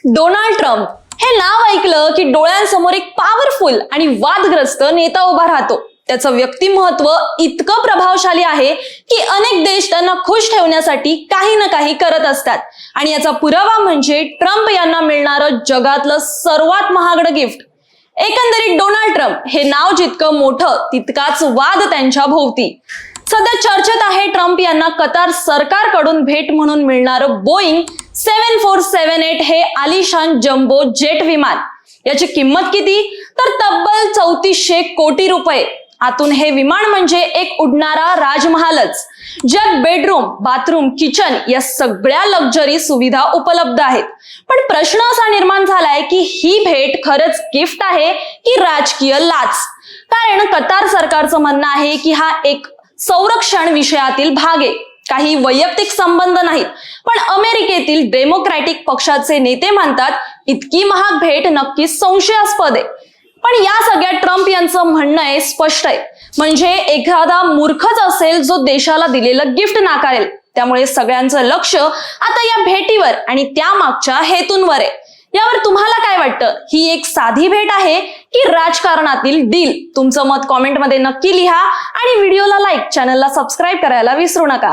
Donald Trump हे नाव ऐकलं की डोळ्यांसमोर एक पॉवरफुल आणि वादग्रस्त नेता उभा राहतो. त्याचं व्यक्तिमत्व इतकं प्रभावशाली आहे की अनेक देश त्यांना खुश ठेवण्यासाठी काही ना काही करत असतात. आणि याचा पुरावा म्हणजे ट्रम्प यांना मिळणारं जगातलं सर्वात महागडं गिफ्ट. एकंदरीत डोनाल्ड ट्रम्प हे नाव जितकं मोठं तितकाच वाद त्यांच्या भोवती. सध्या चर्चेत आहे ट्रम्प यांना कतार सरकारकडून भेट म्हणून मिळणारं बोईंग 7478 हे आलिशान जम्बो जेट विमान. याची किंमत किती तर तब्बल 3400 कोटी रुपये. आतून हे विमान म्हणजे एक उडणारा राजमहालच. ज्यात बेडरूम, बाथरूम, किचन या सगळ्या लक्झरी सुविधा उपलब्ध आहेत. पण प्रश्न असा निर्माण झालाय की ही भेट खरंच गिफ्ट आहे की राजकीय लाच. कारण कतार सरकारचं म्हणणं आहे की हा एक संरक्षण विषयातील भाग आहे, काही वैयक्तिक संबंध नाहीत. पण अमेरिकेतील डेमोक्रॅटिक पक्षाचे नेते म्हणतात इतकी महाग भेट नक्कीच संशयास्पद आहे. पण या सगळ्या ट्रम्प यांचं म्हणणं आहे स्पष्ट आहे, म्हणजे एखादा मूर्खच असेल जो देशाला दिलेलं गिफ्ट नाकारेल. त्यामुळे सगळ्यांचं लक्ष आता या भेटीवर आणि त्या मागच्या हेतूंवर आहे. यावर तुम्हाला काय वाटतं? ही एक साधी भेट आहे की राजकारणातील डील? तुमचं मत कॉमेंटमध्ये नक्की लिहा आणि व्हिडिओला लाईक, चॅनलला सबस्क्राईब करायला विसरू नका.